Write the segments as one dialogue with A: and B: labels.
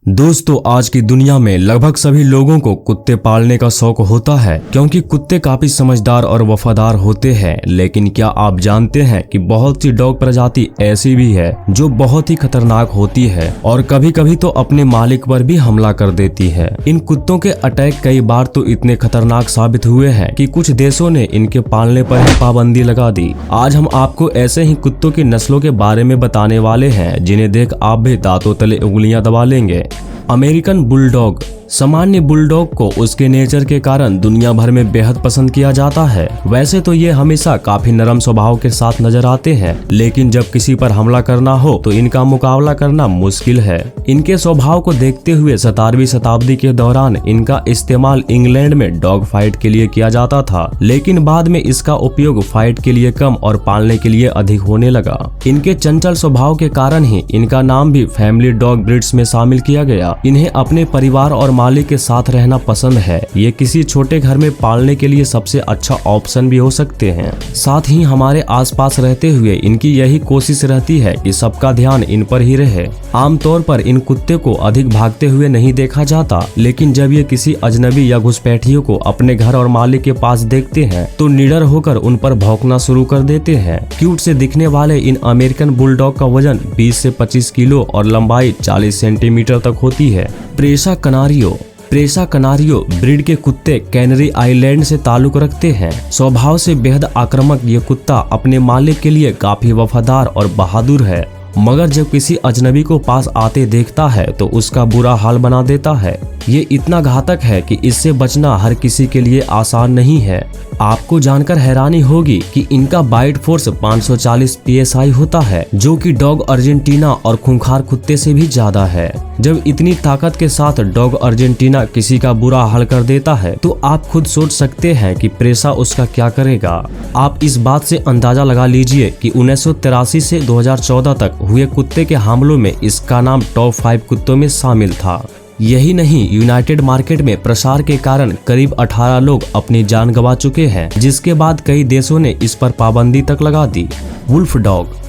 A: दोस्तों, आज की दुनिया में लगभग सभी लोगों को कुत्ते पालने का शौक होता है क्योंकि कुत्ते काफी समझदार और वफादार होते हैं। लेकिन क्या आप जानते हैं कि बहुत सी डॉग प्रजाति ऐसी भी है जो बहुत ही खतरनाक होती है और कभी कभी तो अपने मालिक पर भी हमला कर देती है। इन कुत्तों के अटैक कई बार तो इतने खतरनाक साबित हुए हैं कि कुछ देशों ने इनके पालने पर ही पाबंदी लगा दी। आज हम आपको ऐसे ही कुत्तों की नस्लों के बारे में बताने वाले हैं जिन्हें देख आप भी दांतों तले उंगलियां दबा लेंगे। American bulldog. सामान्य बुलडॉग को उसके नेचर के कारण दुनिया भर में बेहद पसंद किया जाता है। वैसे तो ये हमेशा काफी नरम स्वभाव के साथ नजर आते हैं, लेकिन जब किसी पर हमला करना हो तो इनका मुकाबला करना मुश्किल है। इनके स्वभाव को देखते हुए 17वीं शताब्दी के दौरान इनका इस्तेमाल इंग्लैंड में डॉग फाइट के लिए किया जाता था, लेकिन बाद में इसका उपयोग फाइट के लिए कम और पालने के लिए अधिक होने लगा। इनके चंचल स्वभाव के कारण ही इनका नाम भी फैमिली डॉग ब्रीड्स में शामिल किया गया। इन्हें अपने परिवार और मालिक के साथ रहना पसंद है। ये किसी छोटे घर में पालने के लिए सबसे अच्छा ऑप्शन भी हो सकते हैं। साथ ही हमारे आसपास रहते हुए इनकी यही कोशिश रहती है कि सबका ध्यान इन पर ही रहे। आमतौर पर इन कुत्ते को अधिक भागते हुए नहीं देखा जाता, लेकिन जब ये किसी अजनबी या घुसपैठियों को अपने घर और मालिक के पास देखते हैं तो निडर होकर उन पर भौंकना शुरू कर देते हैं। क्यूट से दिखने वाले इन अमेरिकन बुलडॉग का वजन 20 से 25 किलो और लंबाई 40 सेंटीमीटर तक होती है। प्रेसा कनारियो। प्रेसा कनारियो ब्रीड के कुत्ते कैनरी आइलैंड से ताल्लुक रखते हैं। स्वभाव से बेहद आक्रामक ये कुत्ता अपने मालिक के लिए काफी वफादार और बहादुर है, मगर जब किसी अजनबी को पास आते देखता है तो उसका बुरा हाल बना देता है। ये इतना घातक है कि इससे बचना हर किसी के लिए आसान नहीं है। आपको जानकर हैरानी होगी कि इनका बाइट फोर्स 540 PSI होता है, जो कि डॉग अर्जेंटीना और खूंखार कुत्ते से भी ज्यादा है। जब इतनी ताकत के साथ डॉग अर्जेंटीना किसी का बुरा हाल कर देता है तो आप खुद सोच सकते हैं कि प्रेसा उसका क्या करेगा। आप इस बात से अंदाजा लगा लीजिए कि 1983 से 2014 तक हुए कुत्ते के हमलों में इसका नाम टॉप 5 कुत्तों में शामिल था। यही नहीं, यूनाइटेड मार्केट में प्रसार के कारण करीब 18 लोग अपनी जान गंवा चुके हैं, जिसके बाद कई देशों ने इस पर पाबंदी तक लगा दी। Wolf dog.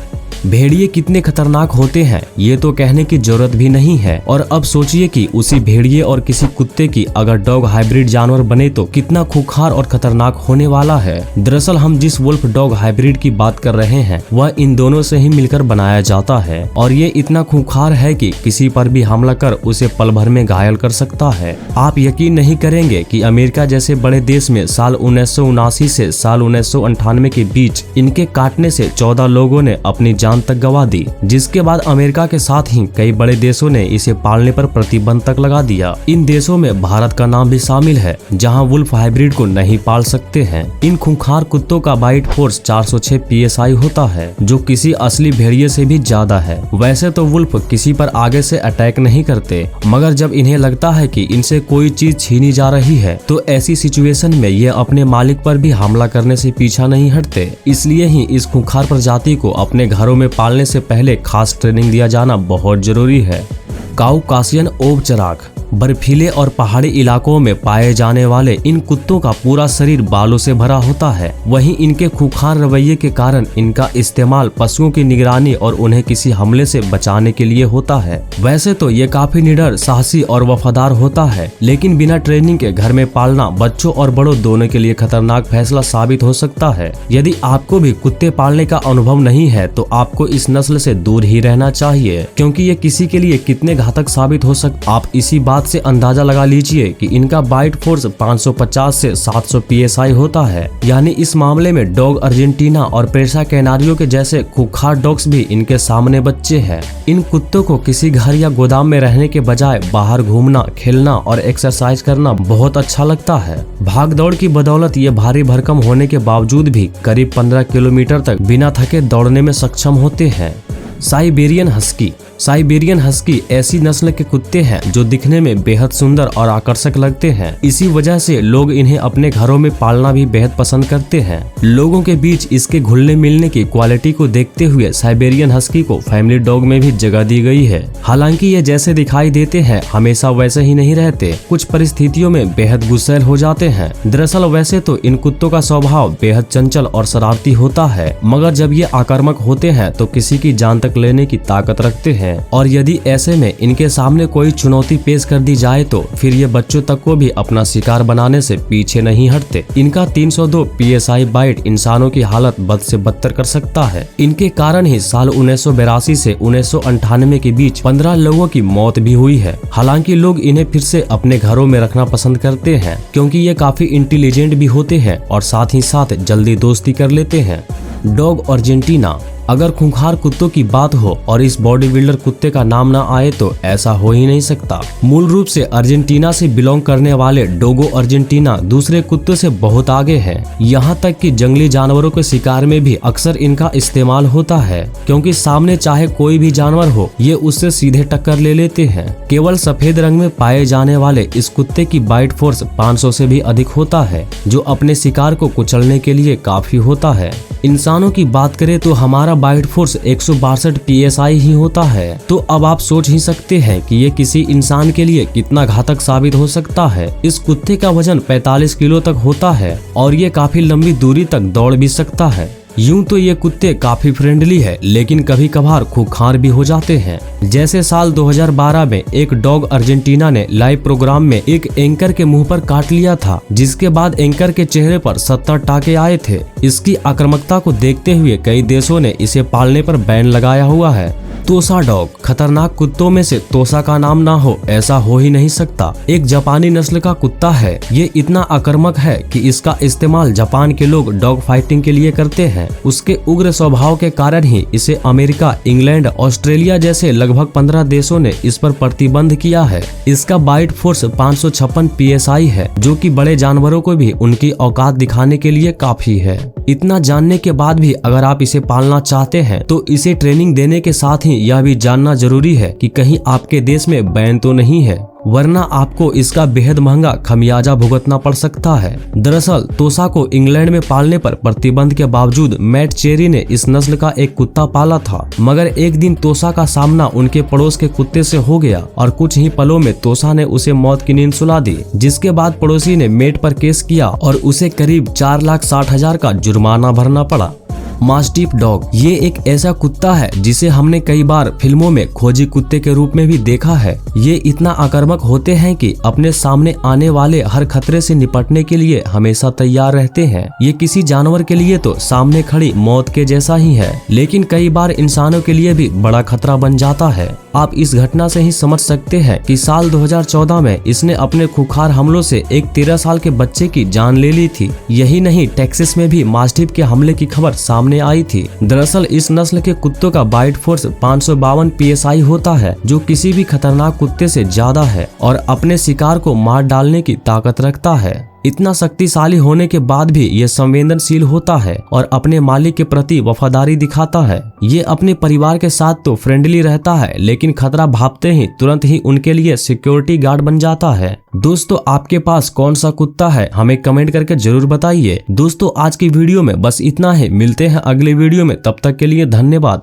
A: भेड़िए कितने खतरनाक होते हैं ये तो कहने की जरूरत भी नहीं है। और अब सोचिए कि उसी भेड़िए और किसी कुत्ते की अगर डॉग हाइब्रिड जानवर बने तो कितना खूंखार और खतरनाक होने वाला है। दरअसल हम जिस वुल्फ डॉग हाइब्रिड की बात कर रहे हैं वह इन दोनों से ही मिलकर बनाया जाता है, और ये इतना खूंखार है कि किसी पर भी हमला कर उसे पल भर में घायल कर सकता है। आप यकीन नहीं करेंगे कि अमेरिका जैसे बड़े देश में साल 1979 से साल 1998 के बीच इनके काटने से 14 लोगों ने अपनी जान तक गवा दी, जिसके बाद अमेरिका के साथ ही कई बड़े देशों ने इसे पालने पर प्रतिबंध तक लगा दिया। इन देशों में भारत का नाम भी शामिल है, जहां वुल्फ हाइब्रिड को नहीं पाल सकते हैं। इन खूंखार कुत्तों का बाइट फोर्स 406 PSI होता है, जो किसी असली भेड़िए से भी ज्यादा है। वैसे तो वुल्फ किसी पर आगे से अटैक नहीं करते, मगर जब इन्हें लगता है कि इनसे कोई चीज छीनी जा रही है तो ऐसी सिचुएशन में ये अपने मालिक पर भी हमला करने से पीछा नहीं हटते। इसलिए ही इस खूंखार प्रजाति को अपने घरों में पालने से पहले खास ट्रेनिंग दिया जाना बहुत जरूरी है। काउकासियन ओवचराक। बर्फीले और पहाड़ी इलाकों में पाए जाने वाले इन कुत्तों का पूरा शरीर बालों से भरा होता है। वहीं इनके खूंखार रवैये के कारण इनका इस्तेमाल पशुओं की निगरानी और उन्हें किसी हमले से बचाने के लिए होता है। वैसे तो ये काफी निडर, साहसी और वफादार होता है, लेकिन बिना ट्रेनिंग के घर में पालना बच्चों और बड़ों दोनों के लिए खतरनाक फैसला साबित हो सकता है। यदि आपको भी कुत्ते पालने का अनुभव नहीं है तो आपको इस नस्ल से दूर ही रहना चाहिए, क्योंकि ये किसी के लिए कितने घातक साबित हो सकते। आप इसी बात से अंदाजा लगा लीजिए कि इनका बाइट फोर्स 550 से 700 PSI होता है। यानी इस मामले में डॉग अर्जेंटीना और प्रेसा कैनारियो के जैसे खूंखार डॉग्स भी इनके सामने बच्चे हैं। इन कुत्तों को किसी घर या गोदाम में रहने के बजाय बाहर घूमना, खेलना और एक्सरसाइज करना बहुत अच्छा लगता है। भाग दौड़ की बदौलत ये भारी भरकम होने के बावजूद भी करीब 15 किलोमीटर तक बिना थके दौड़ने में सक्षम होते हैं। Siberian husky. साइबेरियन हस्की ऐसी नस्ल के कुत्ते हैं जो दिखने में बेहद सुंदर और आकर्षक लगते हैं। इसी वजह से लोग इन्हें अपने घरों में पालना भी बेहद पसंद करते हैं। लोगों के बीच इसके घुलने मिलने की क्वालिटी को देखते हुए साइबेरियन हस्की को फैमिली डॉग में भी जगह दी गई है। हालांकि ये जैसे दिखाई देते हैं हमेशा वैसे ही नहीं रहते, कुछ परिस्थितियों में बेहद गुस्सैल हो जाते हैं। दरअसल वैसे तो इन कुत्तों का स्वभाव बेहद चंचल और शरारती होता है, मगर जब ये आक्रामक होते हैं तो किसी की जान तक लेने की ताकत रखते हैं। हैं और यदि ऐसे में इनके सामने कोई चुनौती पेश कर दी जाए तो फिर ये बच्चों तक को भी अपना शिकार बनाने से पीछे नहीं हटते। इनका 302 PSI बाइट इंसानों की हालत बद से बदतर कर सकता है। इनके कारण ही साल 1982 से 1998 के बीच 15 लोगों की मौत भी हुई है। हालांकि लोग इन्हें फिर से अपने घरों में रखना पसंद करते हैं क्योंकि ये काफी इंटेलिजेंट भी होते हैं और साथ ही साथ जल्दी दोस्ती कर लेते हैं। Dog Argentina. अगर खूंखार कुत्तों की बात हो और इस बॉडी बिल्डर कुत्ते का नाम ना आए तो ऐसा हो ही नहीं सकता। मूल रूप से अर्जेंटीना से बिलोंग करने वाले डोगो अर्जेंटीना दूसरे कुत्तों से बहुत आगे है। यहाँ तक कि जंगली जानवरों के शिकार में भी अक्सर इनका इस्तेमाल होता है क्योंकि सामने चाहे कोई भी जानवर हो ये उससे सीधे टक्कर ले लेते हैं। केवल सफेद रंग में पाए जाने वाले इस कुत्ते की बाइट फोर्स 500 से भी अधिक होता है जो अपने शिकार को कुचलने के लिए काफी होता है। इंसानों की बात करें तो हमारा बाइट फोर्स 162 PSI ही होता है। तो अब आप सोच ही सकते हैं कि ये किसी इंसान के लिए कितना घातक साबित हो सकता है। इस कुत्ते का वजन 45 किलो तक होता है और ये काफी लंबी दूरी तक दौड़ भी सकता है। यूं तो ये कुत्ते काफी फ्रेंडली है लेकिन कभी कभार खूंखार भी हो जाते हैं। जैसे साल 2012 में एक डॉग अर्जेंटीना ने लाइव प्रोग्राम में एक एंकर के मुंह पर काट लिया था जिसके बाद एंकर के चेहरे पर 70 टाके आए थे। इसकी आक्रामकता को देखते हुए कई देशों ने इसे पालने पर बैन लगाया हुआ है। तोसा डॉग। खतरनाक कुत्तों में से तोसा का नाम ना हो ऐसा हो ही नहीं सकता। एक जापानी नस्ल का कुत्ता है। ये इतना आक्रामक है कि इसका इस्तेमाल जापान के लोग डॉग फाइटिंग के लिए करते हैं। उसके उग्र स्वभाव के कारण ही इसे अमेरिका, इंग्लैंड, ऑस्ट्रेलिया जैसे लगभग 15 देशों ने इस पर प्रतिबंध किया है। इसका बाइट फोर्स 556 PSI है जो कि बड़े जानवरों को भी उनकी औकात दिखाने के लिए काफी है। इतना जानने के बाद भी अगर आप इसे पालना चाहते हैं तो इसे ट्रेनिंग देने के साथ ही यह भी जानना जरूरी है कि कहीं आपके देश में बैन तो नहीं है, वरना आपको इसका बेहद महंगा खमियाजा भुगतना पड़ सकता है। दरअसल तोसा को इंग्लैंड में पालने पर प्रतिबंध के बावजूद मैट चेरी ने इस नस्ल का एक कुत्ता पाला था, मगर एक दिन तोसा का सामना उनके पड़ोस के कुत्ते से हो गया और कुछ ही पलों में तोसा ने उसे मौत की नींद सुला दी, जिसके बाद पड़ोसी ने मेट पर केस किया और उसे करीब 4,60,000 का जुर्माना भरना पड़ा। Mastiff dog. ये एक ऐसा कुत्ता है जिसे हमने कई बार फिल्मों में खोजी कुत्ते के रूप में भी देखा है। ये इतना आक्रामक होते हैं कि अपने सामने आने वाले हर खतरे से निपटने के लिए हमेशा तैयार रहते हैं। ये किसी जानवर के लिए तो सामने खड़ी मौत के जैसा ही है, लेकिन कई बार इंसानों के लिए भी बड़ा खतरा बन जाता है। आप इस घटना से ही समझ सकते हैं कि साल 2014 में इसने अपने खूंखार हमलों से एक 13 साल के बच्चे की जान ले ली थी। यही नहीं, टेक्सास में भी मास्टिफ के हमले की खबर सामने आई थी। दरअसल इस नस्ल के कुत्तों का बाइट फोर्स 552 PSI होता है जो किसी भी खतरनाक कुत्ते से ज्यादा है और अपने शिकार को मार डालने की ताकत रखता है। इतना शक्तिशाली होने के बाद भी ये संवेदनशील होता है और अपने मालिक के प्रति वफादारी दिखाता है। ये अपने परिवार के साथ तो फ्रेंडली रहता है, लेकिन खतरा भापते ही तुरंत ही उनके लिए सिक्योरिटी गार्ड बन जाता है। दोस्तों, आपके पास कौन सा कुत्ता है हमें कमेंट करके जरूर बताइए। दोस्तों, आज की वीडियो में बस इतना ही। मिलते हैं अगले वीडियो में, तब तक के लिए धन्यवाद।